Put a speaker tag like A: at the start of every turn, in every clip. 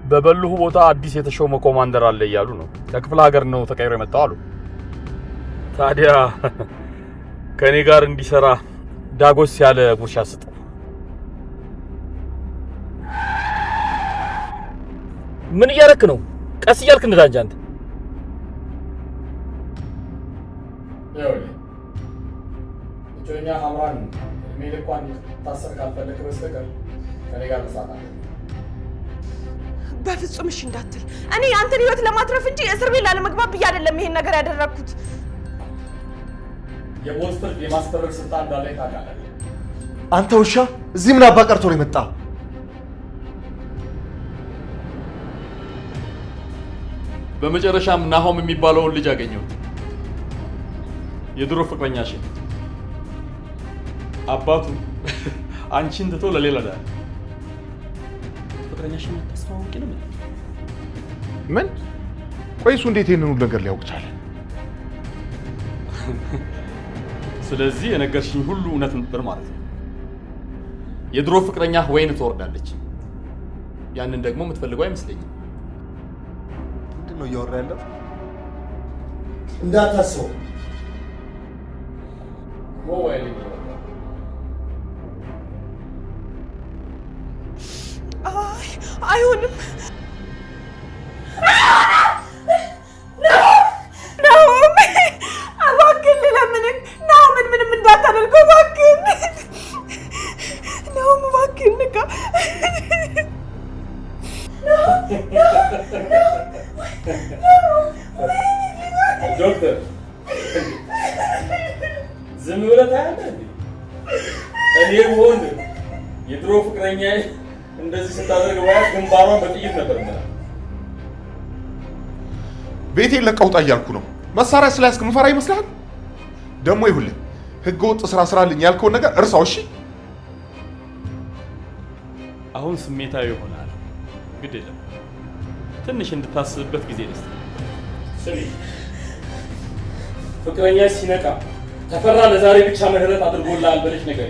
A: በበልሁ ቦታ አዲስ የተሾመ ኮማንደር አለ እያሉ ነው። ከክፍለ ሀገር ነው ተቀይሮ የመጣው አሉ። ታዲያ ከኔ ጋር እንዲሰራ ዳጎስ ያለ ጉርሻ ስጠው።
B: ምን እያረክ ነው? ቀስ እያልክ እንዳንጃ አንተ።
A: እጆኛ አምራን ሜልኳን ታሰር ካልፈለክ በስተቀር ከኔ ጋር መስራት አለ።
C: በፍጹም እሺ እንዳትል። እኔ አንተን ህይወት ለማትረፍ እንጂ እስር ቤት ላለመግባት ብዬ አይደለም ይሄን ነገር ያደረኩት።
A: የቦስተር የማስተረክ ስልጣን እንዳለ ታውቃለህ።
D: አንተ ውሻ እዚህ ምን አባ ቀርቶ ነው የመጣ?
A: በመጨረሻም ናሆም የሚባለውን ልጅ አገኘው። የድሮ ፍቅረኛሽ አባቱ አንቺን ትቶ ለሌላ ዳር ፍቅረኛሽን ተስፋውቂ ነው።
D: ምን? ቆይሱ እንዴት ይሄንን ሁሉ ነገር ሊያውቅ ቻለ?
A: ስለዚህ የነገርሽኝ ሁሉ እውነት ነበር ማለት ነው። የድሮ ፍቅረኛ ወይን ትወርዳለች። ያንን ደግሞ የምትፈልገው አይመስለኝም።
D: ምንድን ነው እያወራ ያለው?
A: እንዳታስበው ሞባይል
C: አይሆንም። እባክህን ልለምንህ፣ ናሆምን ምንም እንዳታደርገው እባክህን። ናሆም እባክህን ንቃ።
A: ዶክተር ዝም ብለህ ታያለህ እንዴ? እኔ ብሆን የድሮ ፍቅረኛዬ እንደዚህ ስታደርግ ባያት ግንባሯን በጥይት ነበር ማለት።
D: ቤቴን ለቀህ ውጣ እያልኩ ነው። መሳሪያ ስለያዝክ ምፈራ ይመስልሃል? ደግሞ ይሁንልህ ህገ ወጥ ስራ ስራልኝ ያልከውን ነገር እርሳው። እሺ
A: አሁን ስሜታዊ ይሆናል። ግድ የለም ትንሽ እንድታስብበት ጊዜ ልስጥ። ስሚ ፍቅረኛ ሲነቃ ተፈራ ለዛሬ ብቻ ምህረት አድርጎልሃል ብለሽ ነገር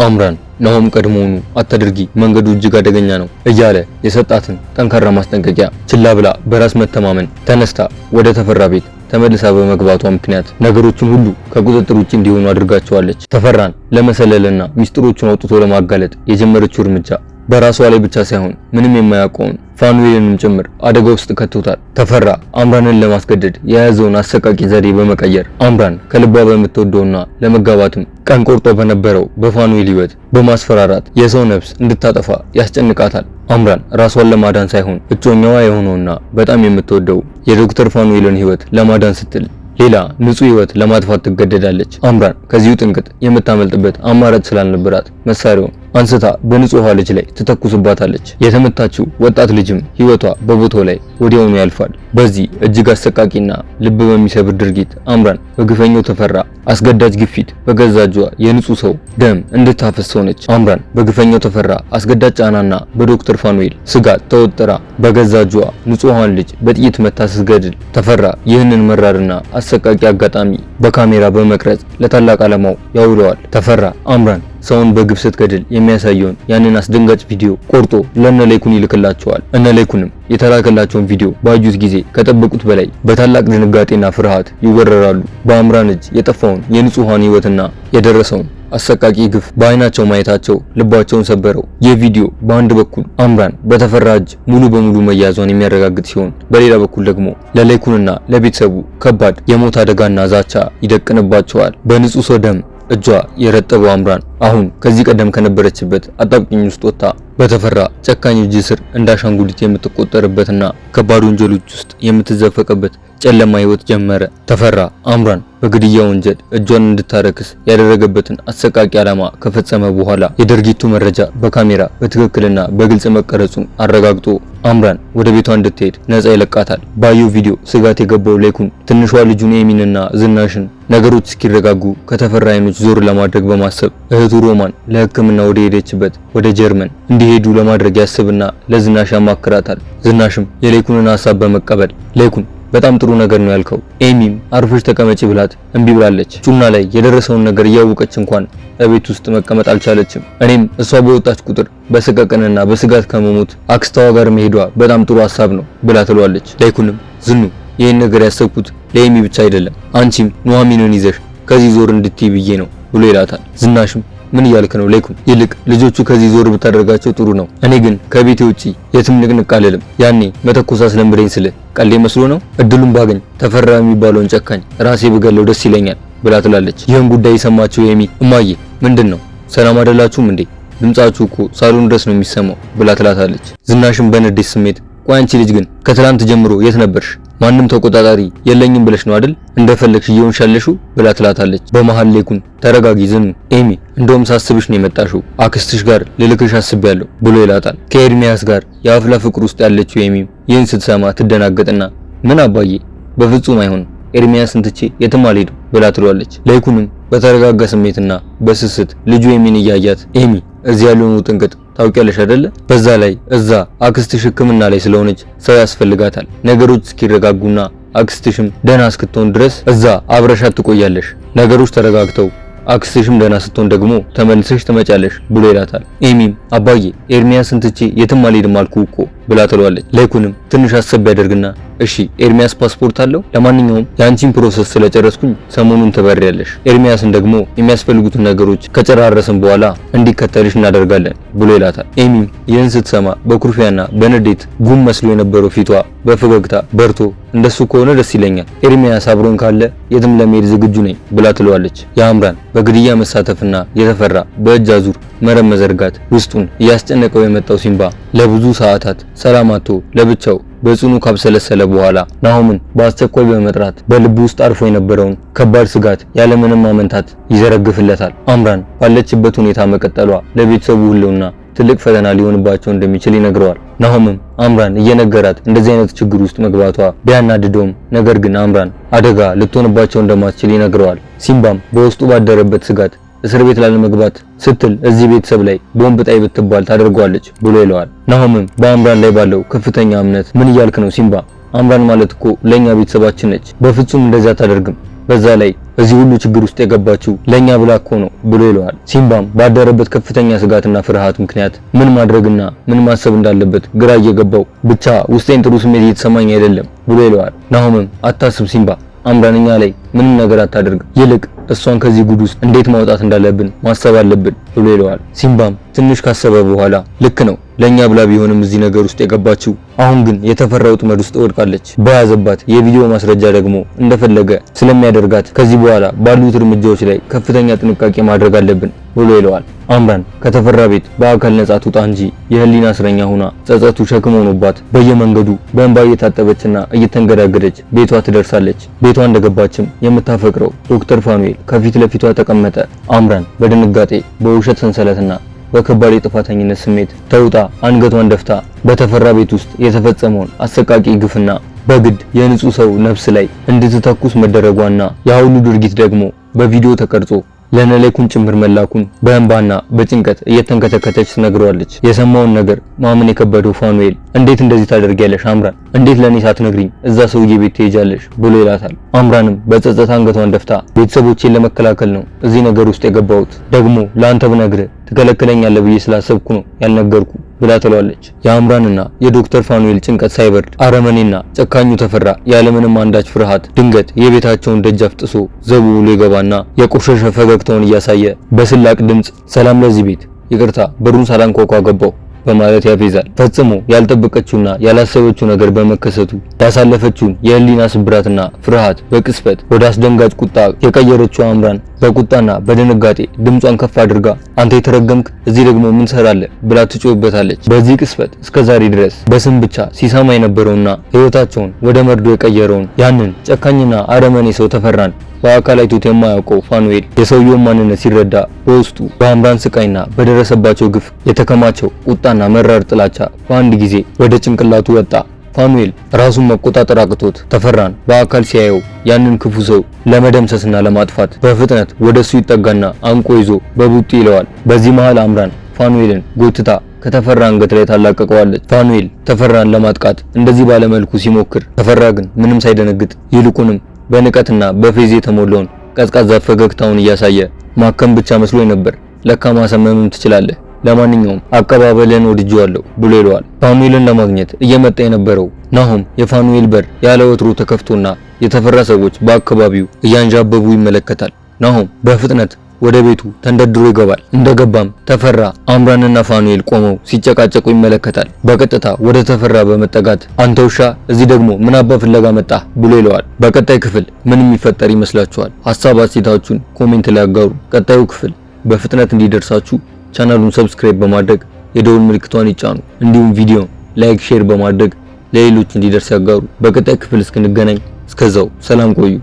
E: አምራን ናሆም ቀድሞውኑ አታድርጊ፣ መንገዱ እጅግ አደገኛ ነው እያለ የሰጣትን ጠንካራ ማስጠንቀቂያ ችላ ብላ በራስ መተማመን ተነስታ ወደ ተፈራ ቤት ተመልሳ በመግባቷ ምክንያት ነገሮችን ሁሉ ከቁጥጥር ውጭ እንዲሆኑ አድርጋቸዋለች። ተፈራን ለመሰለልና ሚስጥሮቹን አውጥቶ ለማጋለጥ የጀመረችው እርምጃ በራሷ ላይ ብቻ ሳይሆን ምንም የማያውቀውን ፋኑኤልንም ጭምር አደጋ ውስጥ ከቶታል። ተፈራ አምራንን ለማስገደድ የያዘውን አሰቃቂ ዘዴ በመቀየር አምራን ከልቧ በምትወደውና ለመጋባትም ቀን ቆርጦ በነበረው በፋኑኤል ሕይወት በማስፈራራት የሰው ነፍስ እንድታጠፋ ያስጨንቃታል። አምራን ራሷን ለማዳን ሳይሆን እጮኛዋ የሆነውና በጣም የምትወደው የዶክተር ፋኑኤልን ሕይወት ለማዳን ስትል ሌላ ንጹህ ሕይወት ለማጥፋት ትገደዳለች። አምራን ከዚሁ ጥንቅጥ የምታመልጥበት አማራጭ ስላልነበራት መሳሪያውን አንስታ በንጹህ ልጅ ላይ ትተኩስባታለች። የተመታችው ወጣት ልጅም ሕይወቷ በቦታው ላይ ወዲያውኑ ያልፋል። በዚህ እጅግ አሰቃቂና ልብ በሚሰብር ድርጊት አምራን በግፈኛው ተፈራ አስገዳጅ ግፊት በገዛ እጇ የንጹህ ሰው ደም እንድታፈስ ሆነች። አምራን በግፈኛው ተፈራ አስገዳጅ ጫናና በዶክተር ፋኑኤል ስጋት ተወጥራ በገዛ እጇ ንጹሃን ልጅ በጥይት መታ ስትገድል ተፈራ ይህንን መራርና አሰቃቂ አጋጣሚ በካሜራ በመቅረጽ ለታላቅ ዓላማው ያውለዋል። ተፈራ አምራን ሰውን በግፍ ስትገድል የሚያሳየውን ያንን አስደንጋጭ ቪዲዮ ቆርጦ ለነ ላይኩን ይልክላቸዋል። እነ ላይኩንም የተላከላቸውን ቪዲዮ ባዩት ጊዜ ከጠበቁት በላይ በታላቅ ድንጋጤና ፍርሃት ይወረራሉ። በአምራን እጅ የጠፋውን የንጹሃን ሕይወትና የደረሰውን አሰቃቂ ግፍ በአይናቸው ማየታቸው ልባቸውን ሰበረው። የቪዲዮ በአንድ በኩል አምራን በተፈራ እጅ ሙሉ በሙሉ መያዟን የሚያረጋግጥ ሲሆን፣ በሌላ በኩል ደግሞ ለላይኩንና ለቤተሰቡ ከባድ የሞት አደጋና ዛቻ ይደቅንባቸዋል። በንጹህ ሰው ደም እጇ የረጠበው አምራን አሁን ከዚህ ቀደም ከነበረችበት አጣብቂኝ ውስጥ ወጥታ በተፈራ ጨካኝ እጅ ስር እንዳሻንጉሊት የምትቆጠርበትና ከባድ ወንጀሎች ውስጥ የምትዘፈቅበት ጨለማ ሕይወት ጀመረ። ተፈራ አምራን በግድያ ወንጀል እጇን እንድታረክስ ያደረገበትን አሰቃቂ ዓላማ ከፈጸመ በኋላ የድርጊቱ መረጃ በካሜራ በትክክልና በግልጽ መቀረጹን አረጋግጦ አምራን ወደ ቤቷ እንድትሄድ ነፃ ይለቃታል። ባየው ቪዲዮ ስጋት የገባው ላይኩን ትንሿ ልጁን ኤሚንና ዝናሽን ነገሮች እስኪረጋጉ ከተፈራ አይኖች ዞር ለማድረግ በማሰብ እህቱ ሮማን ለሕክምና ወደ ሄደችበት ወደ ጀርመን እንዲሄዱ ለማድረግ ያስብና ለዝናሽ ያማክራታል። ዝናሽም የላይኩንን ሐሳብ በመቀበል ላይኩን በጣም ጥሩ ነገር ነው ያልከው። ኤሚም አርፈሽ ተቀመጪ ብላት እምቢ ብላለች። ጩና ላይ የደረሰውን ነገር እያወቀች እንኳን በቤት ውስጥ መቀመጥ አልቻለችም። እኔም እሷ በወጣች ቁጥር በስቀቅንና በስጋት ከመሞት አክስታዋ ጋር መሄዷ በጣም ጥሩ ሐሳብ ነው ብላ ትሏለች። ላይኩንም ዝኑ ይህን ነገር ያሰብኩት ለኤሚ ብቻ አይደለም አንቺም ኑሐሚንን ይዘሽ ከዚህ ዞር እንድትይ ብዬ ነው ብሎ ይላታል። ዝናሽም ምን እያልክ ነው ላይኩን? ይልቅ ልጆቹ ከዚህ ዞር ብታደርጋቸው ጥሩ ነው። እኔ ግን ከቤቴ ውጪ የትም ንቅንቅ አልልም። ያኔ መተኮስ አስለምደኝ ስለ ቀሌ መስሎ ነው። እድሉን ባገኝ ተፈራ የሚባለውን ጨካኝ ራሴ ብገለው ደስ ይለኛል ብላ ትላለች። ይህን ጉዳይ የሰማችው ኤሚ እማዬ ምንድን ነው ሰላም አይደላችሁም እንዴ? ድምጻችሁ እኮ ሳሎን ድረስ ነው የሚሰማው ብላ ትላታለች። ዝናሽም በንዴት ስሜት ቆይ አንቺ ልጅ ግን ከትላንት ጀምሮ የት ነበርሽ? ማንም ተቆጣጣሪ የለኝም ብለሽ ነው አይደል እንደፈለግሽ እየሆንሽ ያለሽው ብላ ትላታለች። በመሃል ላይኩን ተረጋጊ ዝኑ፣ ኤሚ እንደውም ሳስብሽ ነው የመጣሽው አክስትሽ ጋር ልልክሽ አስቤያለሁ ብሎ ይላታል። ከኤርሚያስ ጋር የአፍላ ፍቅር ውስጥ ያለችው ኤሚ ይህን ስትሰማ ትደናገጥና ምን አባዬ በፍጹም አይሆንም ኤርሚያስን ትቼ የትም አልሄድም ብላ ትሏለች። ላይኩንም በተረጋጋ ስሜትና በስስት ልጁ ኤሚን እያያት ኤሚ እዚህ ያለውን ጥንቅጥ ታውቂያለሽ አይደለ? በዛ ላይ እዛ አክስትሽ ሕክምና ላይ ስለሆነች ሰው ያስፈልጋታል። ነገሮች እስኪረጋጉና አክስትሽም ደህና እስክትሆን ድረስ እዛ አብረሻት ትቆያለሽ። ነገሮች ተረጋግተው አክስትሽም ደህና ስትሆን ደግሞ ተመልሰሽ ትመጫለሽ ብሎ ይላታል። ኤሚም አባዬ ኤርሚያስን ትቼ የትም አልሄድም አልኩ እኮ ብላ ትለዋለች። ላይኩንም ትንሽ አሰብ ያደርግና እሺ ኤርሚያስ ፓስፖርት አለው? ለማንኛውም የአንቺን ፕሮሰስ ስለጨረስኩኝ ሰሞኑን ትበሪያለሽ። ኤርሚያስን ደግሞ የሚያስፈልጉትን ነገሮች ከጨራረስን በኋላ እንዲከተልሽ እናደርጋለን ብሎ ይላታል። ኤሚም ይህን ስትሰማ በኩርፊያና በንዴት ጉም መስሎ የነበረው ፊቷ በፈገግታ በርቶ እንደሱ ከሆነ ደስ ይለኛል፣ ኤርሚያስ አብሮን ካለ የትም ለመሄድ ዝግጁ ነኝ ብላ ትለዋለች። የአምራን በግድያ መሳተፍና የተፈራ በእጅ አዙር መረብ መዘርጋት ውስጡን እያስጨነቀው የመጣው ሲምባ ለብዙ ሰዓታት ሰላም አጥቶ ለብቻው በጽኑ ካብሰለሰለ በኋላ ናሆምን በአስቸኳይ በመጥራት በልቡ ውስጥ አርፎ የነበረውን ከባድ ስጋት ያለምንም ማመንታት ይዘረግፍለታል። አምራን ባለችበት ሁኔታ መቀጠሏ ለቤተሰቡ ሁሉና ትልቅ ፈተና ሊሆንባቸው እንደሚችል ይነግረዋል። ናሆምም አምራን እየነገራት እንደዚህ አይነት ችግር ውስጥ መግባቷ ቢያናድደውም ነገር ግን አምራን አደጋ ልትሆንባቸው እንደማትችል ይነግረዋል። ሲምባም በውስጡ ባደረበት ስጋት እስር ቤት ላለመግባት ስትል እዚህ ቤተሰብ ላይ ቦምብ ጣይ ብትባል ታደርገዋለች ብሎ ይለዋል። ናሆምም በአምራን ላይ ባለው ከፍተኛ እምነት ምን እያልክ ነው ሲምባ? አምራን ማለት እኮ ለኛ ቤተሰባችን ነች፣ በፍጹም እንደዛ አታደርግም። በዛ ላይ እዚህ ሁሉ ችግር ውስጥ የገባችው ለኛ ብላ እኮ ነው ብሎ ይለዋል። ሲምባም ባደረበት ከፍተኛ ስጋትና ፍርሃት ምክንያት ምን ማድረግና ምን ማሰብ እንዳለበት ግራ እየገባው ብቻ ውስጤን ጥሩ ስሜት እየተሰማኝ አይደለም ብሎ ይለዋል። ናሆምም አታስብ ሲምባ፣ አምራንኛ ላይ ምንም ነገር አታደርግም፣ ይልቅ እሷን ከዚህ ጉድ ውስጥ እንዴት ማውጣት እንዳለብን ማሰብ አለብን ብሎ ይለዋል። ሲምባም ትንሽ ካሰበ በኋላ ልክ ነው ለኛ ብላ ቢሆንም እዚህ ነገር ውስጥ የገባችው አሁን ግን የተፈራው ጥመድ ውስጥ ወድቃለች። በያዘባት የቪዲዮ ማስረጃ ደግሞ እንደፈለገ ስለሚያደርጋት ከዚህ በኋላ ባሉት እርምጃዎች ላይ ከፍተኛ ጥንቃቄ ማድረግ አለብን ብሎ ይለዋል። አምራን ከተፈራ ቤት በአካል ነጻ ትውጣ እንጂ የህሊና እስረኛ ሆና ጸጸቱ ሸክም ሆኖባት በየመንገዱ በእንባ እየታጠበችና እየተንገዳገደች ቤቷ ትደርሳለች። ቤቷ እንደገባችም የምታፈቅረው ዶክተር ፋኑኤል ከፊት ለፊቷ ተቀመጠ። አምራን በድንጋጤ በውሸት ሰንሰለትና በከባድ የጥፋተኝነት ስሜት ተውጣ አንገቷን ደፍታ በተፈራ ቤት ውስጥ የተፈጸመውን አሰቃቂ ግፍና በግድ የንጹህ ሰው ነፍስ ላይ እንድትተኩስ መደረጓና የሁሉ ድርጊት ደግሞ በቪዲዮ ተቀርጾ ለነለይኩን ጭምር መላኩን በእንባና በጭንቀት እየተንከተከተች ትነግረዋለች። የሰማውን ነገር ማመን የከበደው ፋኑኤል እንዴት እንደዚህ ታደርጊያለሽ አምራን? እንዴት ለኔ ሳትነግሪኝ እዛ ሰውዬ ቤት ትሄጃለሽ ብሎ ይላታል። አምራንም በጸጸት አንገቷን ደፍታ ቤተሰቦቼን ለመከላከል ነው እዚህ ነገር ውስጥ የገባሁት፣ ደግሞ ለአንተ ብነግርህ ትከለክለኛለህ ብዬ ስላሰብኩ ነው ያልነገርኩ ብላ ትለዋለች። የአምራንና የዶክተር ፋኑኤል ጭንቀት ሳይበርድ አረመኔና ጨካኙ ተፈራ ያለምንም አንዳች ፍርሃት ድንገት የቤታቸውን ደጃፍ ጥሶ ዘቡ ብሎ ይገባና የቆሸሸ ፈገግታውን እያሳየ በስላቅ ድምጽ ሰላም ለዚህ ቤት፣ ይቅርታ በሩን ሳላንኳኳ ገባው በማለት ያፌዛል። ፈጽሞ ያልጠበቀችውና ያላሰበችው ነገር በመከሰቱ ያሳለፈችውን የህሊና ስብራትና ፍርሃት በቅስበት ወደ አስደንጋጭ ቁጣ የቀየረችው አምራን በቁጣና በድንጋጤ ድምጿን ከፍ አድርጋ አንተ የተረገምክ እዚህ ደግሞ ምን ሰራለህ ብላ ትጮህበታለች። በዚህ ቅስበት እስከዛሬ ድረስ በስም ብቻ ሲሰማ የነበረውና ህይወታቸውን ወደ መርዶ የቀየረውን ያንን ጨካኝና አረመኔ ሰው ተፈራን በአካል አይቶት የማያውቀው ፋኑኤል የሰውየውን ማንነት ሲረዳ በውስጡ በአምራን ስቃይና በደረሰባቸው ግፍ የተከማቸው ቁጣና መራር ጥላቻ በአንድ ጊዜ ወደ ጭንቅላቱ ወጣ። ፋኑኤል ራሱን መቆጣጠር አቅቶት ተፈራን በአካል ሲያየው ያንን ክፉ ሰው ለመደምሰስና ለማጥፋት በፍጥነት ወደሱ ይጠጋና አንቆ ይዞ በቡጢ ይለዋል። በዚህ መሃል አምራን ፋኑኤልን ጎትታ ከተፈራ አንገት ላይ ታላቀቀዋለች። ፋኑኤል ተፈራን ለማጥቃት እንደዚህ ባለመልኩ ሲሞክር ተፈራ ግን ምንም ሳይደነግጥ ይልቁንም በንቀትና በፌዝ የተሞላውን ቀዝቃዛ ፈገግታውን እያሳየ ማከም ብቻ መስሎ ነበር። ለካ ማሰመምም ትችላለህ፣ ለማንኛውም አቀባበልን ወድጄዋለሁ ብሎ ይለዋል። ፋኑኤልን ለማግኘት እየመጣ የነበረው ናሆም የፋኑኤል በር ያለ ወትሮ ተከፍቶና የተፈራ ሰዎች በአካባቢው እያንዣበቡ ይመለከታል። ናሆም በፍጥነት ወደ ቤቱ ተንደድሮ ይገባል። እንደገባም ተፈራ አምራንና ፋኑኤል ቆመው ሲጨቃጨቁ ይመለከታል። በቀጥታ ወደ ተፈራ በመጠጋት አንተ ውሻ እዚህ ደግሞ ምን አባ ፍለጋ መጣ ብሎ ይለዋል። በቀጣይ ክፍል ምን የሚፈጠር ይመስላችኋል? ሐሳብ አስተያየታችሁን ኮሜንት ላይ አጋሩ። ቀጣዩ ክፍል በፍጥነት እንዲደርሳችሁ ቻናሉን ሰብስክራይብ በማድረግ የደውል ምልክቷን ይጫኑ። እንዲሁም ቪዲዮን ላይክ፣ ሼር በማድረግ ለሌሎች እንዲደርስ ያጋሩ። በቀጣይ ክፍል እስክንገናኝ እስከዛው ሰላም ቆዩ።